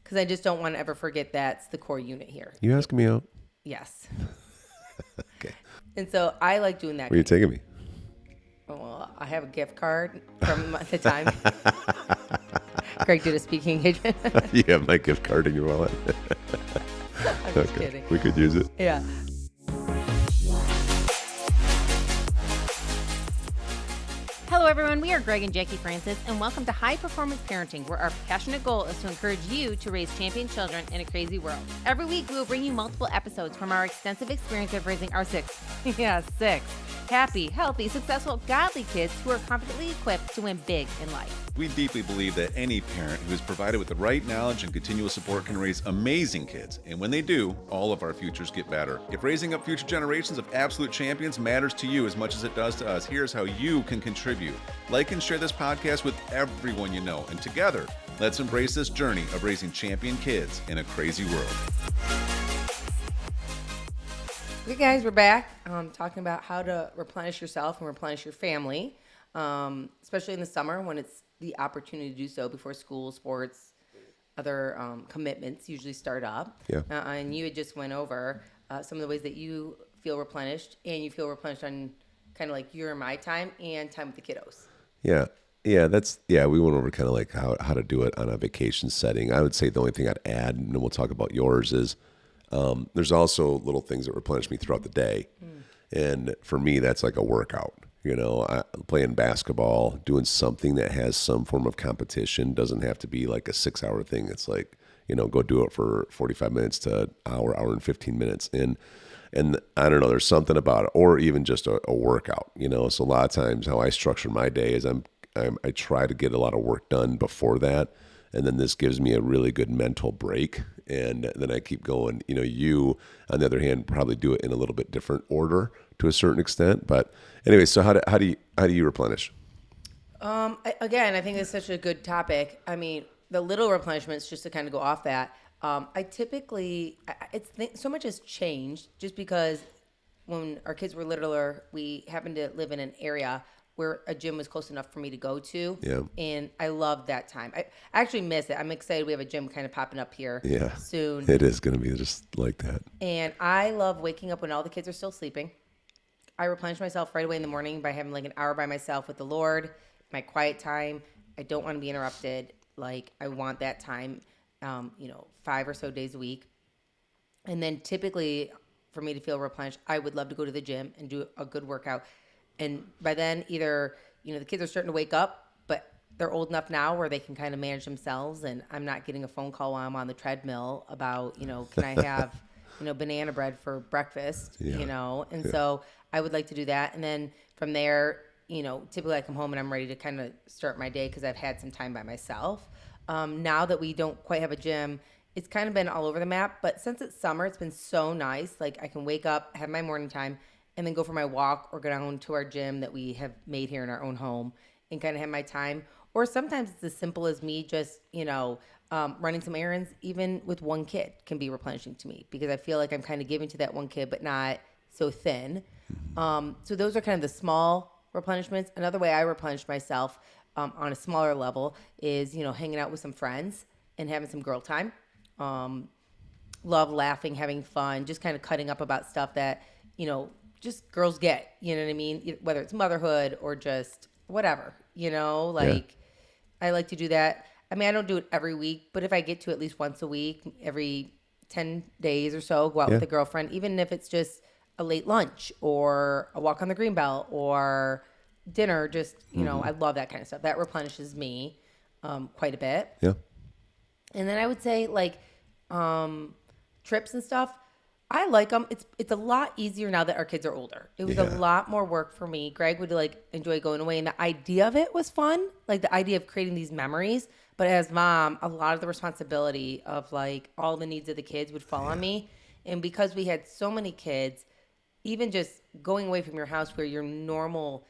because I just don't want to ever forget that's the core unit here. You asking me out? Yes. Okay. And so I like doing that. Where are you taking me? Well, I have a gift card from the time Greg did a speaking engagement. You have my gift card in your wallet. I'm just kidding. We could use it. Yeah. Hello, everyone. We are Greg and Jacquie Francis, and welcome to High Performance Parenting, where our passionate goal is to encourage you to raise champion children in a crazy world. Every week, we will bring you multiple episodes from our extensive experience of raising our six happy, healthy, successful, godly kids who are confidently equipped to win big in life. We deeply believe that any parent who is provided with the right knowledge and continual support can raise amazing kids. And when they do, all of our futures get better. If raising up future generations of absolute champions matters to you as much as it does to us, here's how you can contribute. Like and share this podcast with everyone you know. And together, let's embrace this journey of raising champion kids in a crazy world. Okay, guys, we're back talking about how to replenish yourself and replenish your family, especially in the summer when it's the opportunity to do so before school, sports, other commitments usually start up. Yeah. And you had just went over some of the ways that you feel replenished, and you feel replenished on kind of like your and my time and time with the kiddos. Yeah. We went over kind of like how to do it on a vacation setting. I would say the only thing I'd add, and then we'll talk about yours, is there's also little things that replenish me throughout the day. And for me, that's like a workout. You know, playing basketball, doing something that has some form of competition, doesn't have to be like a 6-hour thing. It's like, you know, go do it for 45 minutes to an hour and 15 minutes. And I don't know, there's something about it, or even just a workout, you know. So a lot of times how I structure my day is I try to get a lot of work done before that. And then this gives me a really good mental break. And then I keep going. You know, you, on the other hand, probably do it in a little bit different order to a certain extent. But anyway, so how do you replenish? Again, I think it's such a good topic. I mean, the little replenishments, just to kind of go off that, I typically, so much has changed just because when our kids were littler, we happened to live in an area where a gym was close enough for me to go to. Yeah. And I love that time. I actually miss it. I'm excited we have a gym kind of popping up here soon. It is going to be just like that. And I love waking up when all the kids are still sleeping. I replenish myself right away in the morning by having like an hour by myself with the Lord, my quiet time. I don't want to be interrupted. Like, I want that time, 5 or so days a week. And then typically for me to feel replenished, I would love to go to the gym and do a good workout. And by then, either, the kids are starting to wake up, but they're old enough now where they can kind of manage themselves, and I'm not getting a phone call while I'm on the treadmill about, can I have, banana bread for breakfast, And so I would like to do that. And then from there, typically I come home and I'm ready to kind of start my day because I've had some time by myself. Now that we don't quite have a gym, it's kind of been all over the map. But since it's summer, it's been so nice. Like, I can wake up, have my morning time, and then go for my walk or go down to our gym that we have made here in our own home and kind of have my time. Or sometimes it's as simple as me just, running some errands, even with one kid, can be replenishing to me because I feel like I'm kind of giving to that one kid, but not so thin. So those are kind of the small replenishments. Another way I replenish myself on a smaller level is, hanging out with some friends and having some girl time. Love laughing, having fun, just kind of cutting up about stuff that, just girls get, you know what I mean? Whether it's motherhood or just whatever, I like to do that. I mean, I don't do it every week, but if I get to at least once a week, every 10 days or so, go out with a girlfriend, even if it's just a late lunch or a walk on the Greenbelt or dinner, just, I love that kind of stuff. That replenishes me quite a bit. Yeah. And then I would say trips and stuff, I like them. It's a lot easier now that our kids are older. It was a lot more work for me. Greg would enjoy going away, and the idea of it was fun, like the idea of creating these memories. But as mom, a lot of the responsibility of all the needs of the kids would fall on me. And because we had so many kids, even just going away from your house where your normal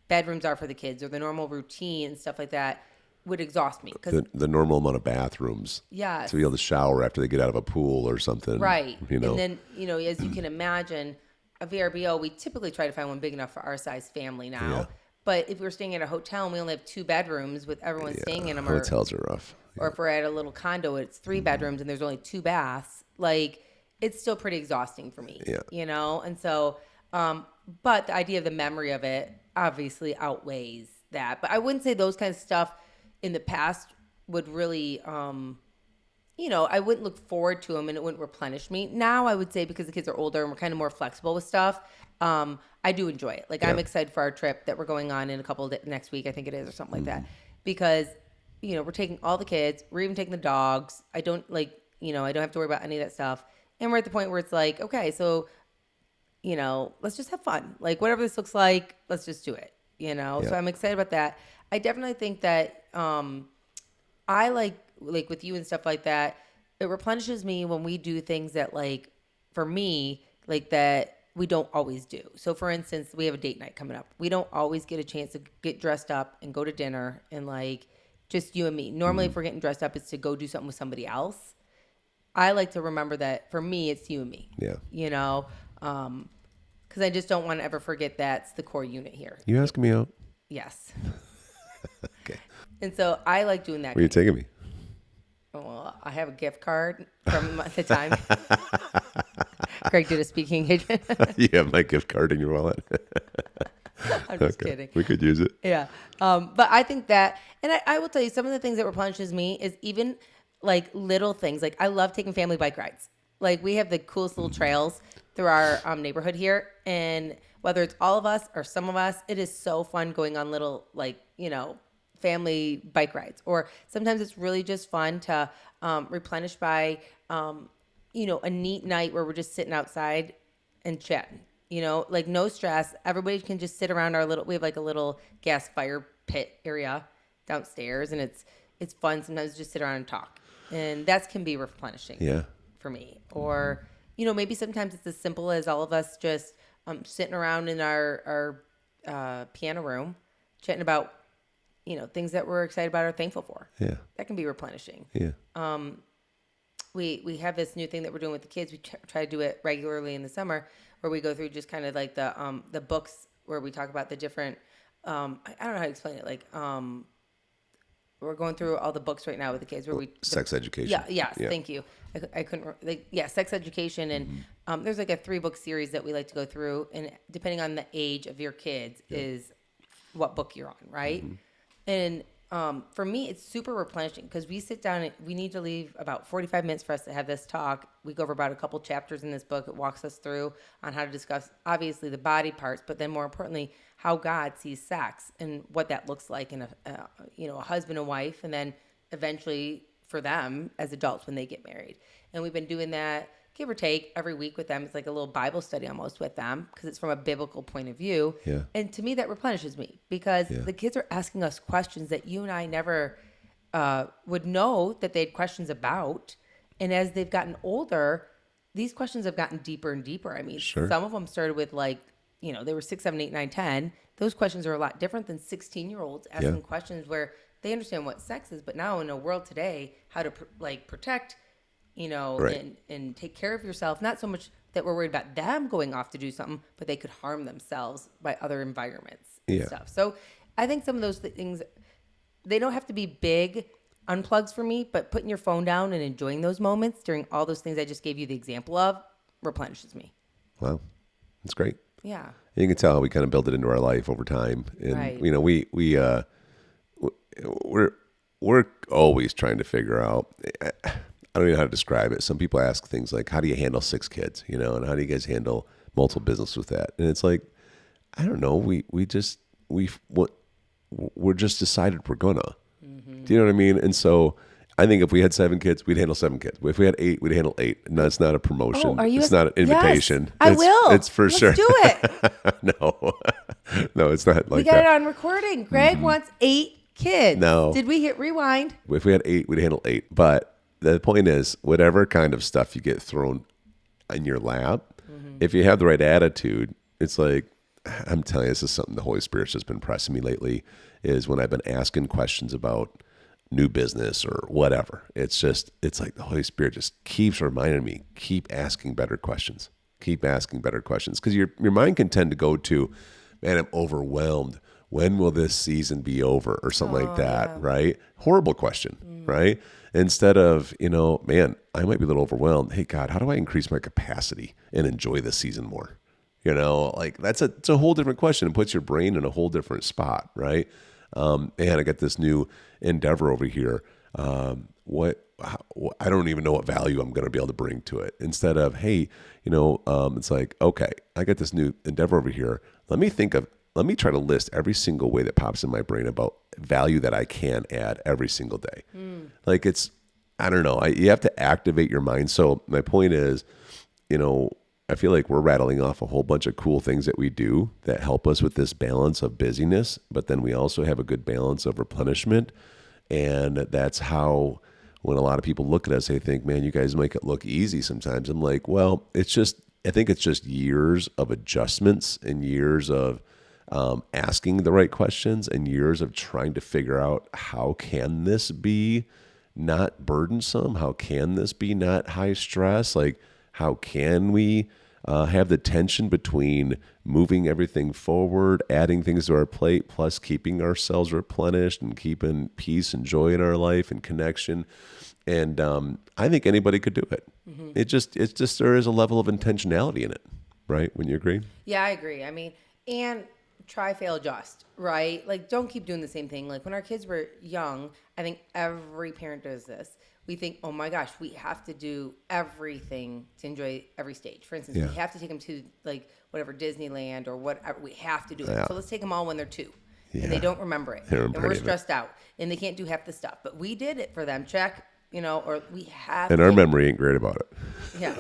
bedrooms are for the kids or the normal routine and stuff like that would exhaust me. The normal amount of bathrooms. Yeah. To be able to shower after they get out of a pool or something. Right. And then, as you can imagine, a VRBO, we typically try to find one big enough for our size family now. Yeah. But if we're staying at a hotel and we only have 2 bedrooms with everyone staying in them. Hotels are rough. or if we're at a little condo, it's 3 bedrooms and there's only 2 baths, like it's still pretty exhausting for me, Yeah. you know? And so, but the idea of the memory of it obviously outweighs that. But I wouldn't say those kinds of stuff in the past would really, you know, I wouldn't look forward to them and it wouldn't replenish me. Now I would say because the kids are older and we're kind of more flexible with stuff, I do enjoy it. Like I'm excited for our trip that we're going on in a couple of next week, I think it is, or something like that. Because, you know, we're taking all the kids, we're even taking the dogs. I don't like, you know, I don't have to worry about any of that stuff. And we're at the point where it's like, okay, so, you know, let's just have fun. Like whatever this looks like, let's just do it, you know? So I'm excited about that. I definitely think that I like with you and stuff like that, it replenishes me when we do things that like, for me, like that we don't always do. So for instance, we have a date night coming up. We don't always get a chance to get dressed up and go to dinner and like just you and me. Normally if we're getting dressed up, it's to go do something with somebody else. I like to remember that for me, it's you and me. Yeah. You know, because I just don't want to ever forget that's the core unit here. You asking me out? Yes. Okay. And so I like doing that. Where are you taking me? Well, I have a gift card from the time. Greg did a speaking engagement. You have my gift card in your wallet. I'm just kidding. We could use it. Yeah. But I think that, and I will tell you, some of the things that replenishes me is even like little things. Like I love taking family bike rides. Like we have the coolest little trails through our neighborhood here. And whether it's all of us or some of us, it is so fun going on little like, you know, family bike rides. Or sometimes it's really just fun to replenish by, you know, a neat night where we're just sitting outside and chatting. You know, like no stress. Everybody can just sit around our little, we have like a little gas fire pit area downstairs. And it's fun sometimes to just sit around and talk. And that can be replenishing for me. Or, you know, maybe sometimes it's as simple as all of us just sitting around in our piano room, chatting about, you know, things that we're excited about or thankful for. Yeah. That can be replenishing. Yeah. We have this new thing that we're doing with the kids. We try to do it regularly in the summer where we go through just kind of like the books where we talk about the different, I don't know how to explain it. Like, we're going through all the books right now with the kids where Sex education. Yes. Thank you. I couldn't, sex education. And there's like a 3-book series that we like to go through. And depending on the age of your kids is what book you're on. Right. And for me, it's super replenishing because we sit down and we need to leave about 45 minutes for us to have this talk. We go over about a couple chapters in this book. It walks us through on how to discuss, obviously, the body parts, but then more importantly, how God sees sex and what that looks like in a husband and wife, and then eventually for them as adults when they get married. And we've been doing that, give or take, every week with them. It's like a little Bible study almost with them because it's from a biblical point of view. Yeah. And to me, that replenishes me because the kids are asking us questions that you and I never would know that they had questions about. And as they've gotten older, these questions have gotten deeper and deeper. I mean, some of them started with like, you know, they were 6, 7, 8, 9, 10. Those questions are a lot different than 16-year-olds asking questions where they understand what sex is. But now in a world today, how to protect, you know, and take care of yourself. Not so much that we're worried about them going off to do something, but they could harm themselves by other environments and stuff. So I think some of those things, they don't have to be big unplugs for me, but putting your phone down and enjoying those moments during all those things I just gave you the example of replenishes me. Wow. That's great. Yeah. You can tell how we kind of build it into our life over time. And, you know, we're always trying to figure out, I don't even know how to describe it. Some people ask things like, how do you handle 6 kids, you know, and how do you guys handle multiple business with that? And it's like, I don't know. We're just decided we're gonna, do you know what I mean? And so I think if we had 7 kids, we'd handle 7 kids. If we had 8, we'd handle 8. No, it's not a promotion. It's not an invitation. Yes, I will. It's for sure. Let's do it. No, it's not like that. We got it on recording. Greg wants 8 kids. No. Did we hit rewind? If we had 8, we'd handle 8. But the point is, whatever kind of stuff you get thrown in your lap, if you have the right attitude, it's like, I'm telling you, this is something the Holy Spirit's just been pressing me lately, is when I've been asking questions about new business or whatever. It's like the Holy Spirit just keeps reminding me, keep asking better questions. Keep asking better questions. Because your mind can tend to go to, man, I'm overwhelmed when will this season be over or something like that, right? Horrible question, right? Instead of, man, I might be a little overwhelmed. Hey, God, how do I increase my capacity and enjoy this season more? Like it's a whole different question. It puts your brain in a whole different spot, right? And I got this new endeavor over here. I don't even know what value I'm going to be able to bring to it. Instead of, hey, it's like, okay, I got this new endeavor over here. Let me try to list every single way that pops in my brain about value that I can add every single day. Like I don't know. You have to activate your mind. So my point is, I feel like we're rattling off a whole bunch of cool things that we do that help us with this balance of busyness, but then we also have a good balance of replenishment. And that's how, when a lot of people look at us, they think, man, you guys make it look easy sometimes. I'm like, well, I think it's just years of adjustments and years of asking the right questions and years of trying to figure out, how can this be not burdensome? How can this be not high stress? Like, how can we have the tension between moving everything forward, adding things to our plate, plus keeping ourselves replenished and keeping peace and joy in our life and connection. And I think anybody could do it. It's just there is a level of intentionality in it, right? Wouldn't you agree? Yeah, I agree. I mean, and try, fail, adjust, right? Like, don't keep doing the same thing. Like, when our kids were young, I think every parent does this. We think, oh my gosh, we have to do everything to enjoy every stage. For instance, we have to take them to like whatever Disneyland or whatever. We have to do it. So let's take them all when they're 2. And they don't remember it. And we're stressed out. And they can't do half the stuff. But we did it for them. Check. Or we have and our memory ain't great about it. Yeah.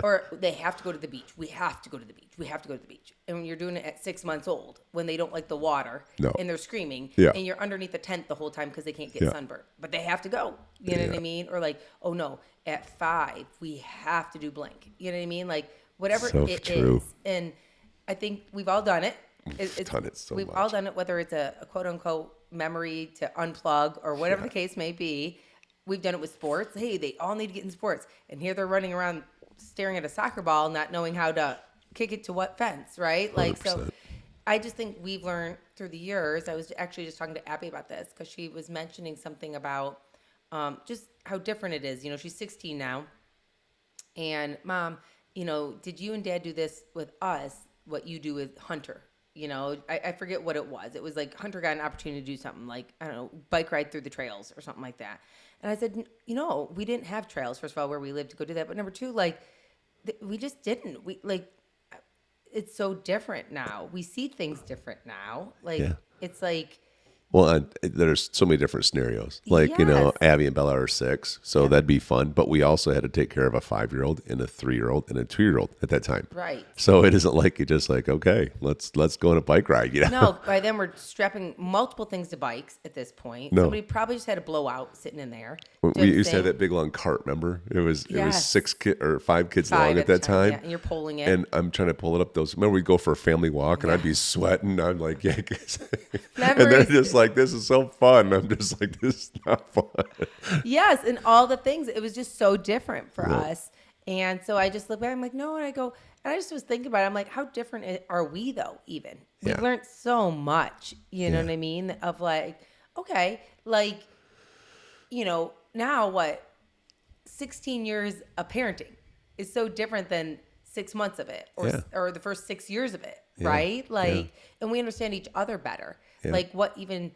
Or they have to go to the beach. We have to go to the beach. We have to go to the beach. And when you're doing it at 6 months old, when they don't like the water and they're screaming and you're underneath the tent the whole time because they can't get sunburned, but they have to go. You know what I mean? Or like, oh no, at 5, we have to do blank. You know what I mean? Like, whatever it is. And I think we've all done it. We've all done it, whether it's a quote unquote memory to unplug or whatever the case may be. We've done it with sports. Hey, they all need to get in sports. And here they're running around staring at a soccer ball, not knowing how to kick it to what fence, right? Like, 100%. So I just think we've learned through the years. I was actually just talking to Abby about this because she was mentioning something about just how different it is. She's 16 now. And Mom, did you and Dad do this with us, what you do with Hunter? I forget what it was. It was like Hunter got an opportunity to do something like, I don't know, bike ride through the trails or something like that. And I said, we didn't have trails, first of all, where we lived to go do that. But number 2, like, we just didn't. It's so different now. We see things different now. Like, it's like. Well, there's so many different scenarios. Like, Abby and Bella are 6, so that'd be fun. But we also had to take care of a 5-year-old and a 3-year-old and a 2-year-old at that time. Right. So it isn't like you're just like, okay, let's go on a bike ride. No, by then we're strapping multiple things to bikes at this point. No. Somebody probably just had a blowout sitting in there. We used to have that big long cart, remember? It was 5 kids long at that time. Yeah, and you're pulling it. And I'm trying to pull it up those. Remember we'd go for a family walk and I'd be sweating. I'm like, and they're just like, this is so fun. I'm just like, this is not fun. Yes, and all the things. It was just so different for us. And so I just look back, I'm like, no, and I go, and I just was thinking about it. I'm like, how different are we though, even? We've learned so much, you know what I mean? Of like, okay, like, now what? 16 years of parenting is so different than 6 months of it or the first 6 years of it, right? Like, and we understand each other better. Yeah. Like, what even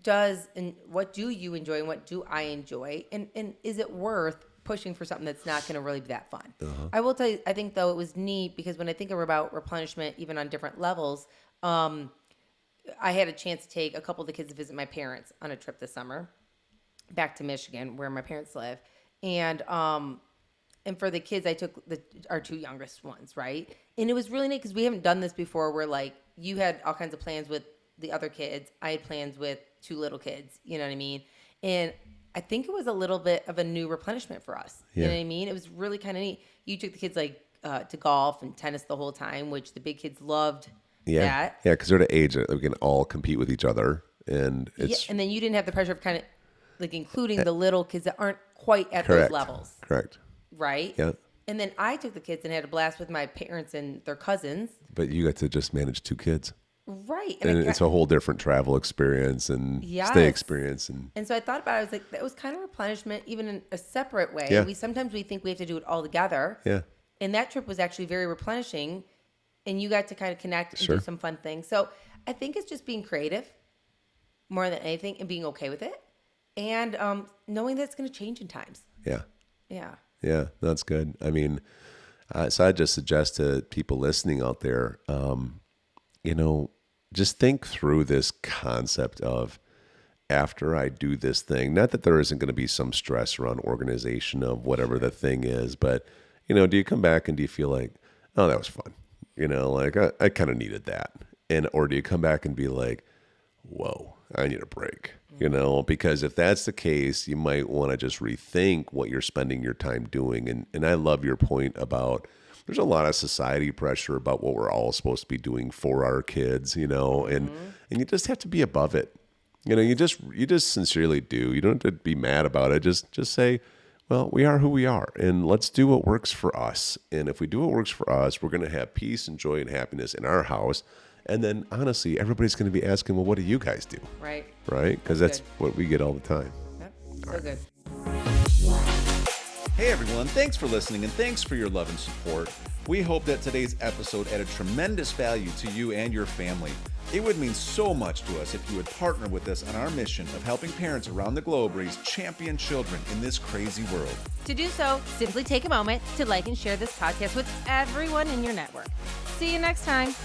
does and what do you enjoy and what do I enjoy? And is it worth pushing for something that's not going to really be that fun? I will tell you, I think, though, it was neat because when I think about replenishment, even on different levels, I had a chance to take a couple of the kids to visit my parents on a trip this summer back to Michigan where my parents live. And for the kids, I took our 2 youngest ones, right? And it was really neat because we haven't done this before where, like, you had all kinds of plans with the other kids. I had plans with 2 little kids, you know what I mean? And I think it was a little bit of a new replenishment for us. You know what I mean? It was really kind of neat. You took the kids to golf and tennis the whole time, which the big kids loved that. Yeah, because they're the age that we can all compete with each other. And it's and then you didn't have the pressure of kind of like including the little kids that aren't quite at those levels. Correct. Right? Yeah. And then I took the kids and had a blast with my parents and their cousins. But you got to just manage 2 kids. Right. And it's a whole different travel experience and stay experience. And so I thought about it. I was like, that was kind of replenishment, even in a separate way. Yeah. Sometimes we think we have to do it all together. Yeah. And that trip was actually very replenishing. And you got to kind of connect and do some fun things. So I think it's just being creative more than anything and being okay with it. And knowing that it's going to change in times. Yeah. Yeah. Yeah, that's good. I mean, so I just suggest to people listening out there, just think through this concept of after I do this thing, not that there isn't going to be some stress around organization of whatever the thing is, but, do you come back and do you feel like, oh, that was fun? I kind of needed that. Or do you come back and be like, whoa, I need a break, because if that's the case, you might want to just rethink what you're spending your time doing. And I love your point about there's a lot of society pressure about what we're all supposed to be doing for our kids, and you just have to be above it. You just sincerely do. You don't have to be mad about it. Just say, well, we are who we are, and let's do what works for us. And if we do what works for us, we're going to have peace and joy and happiness in our house. And then, honestly, everybody's going to be asking, well, what do you guys do? Right. Right? Because that's what we get all the time. Yep. So good. Hey, everyone. Thanks for listening, and thanks for your love and support. We hope that today's episode added tremendous value to you and your family. It would mean so much to us if you would partner with us on our mission of helping parents around the globe raise champion children in this crazy world. To do so, simply take a moment to like and share this podcast with everyone in your network. See you next time.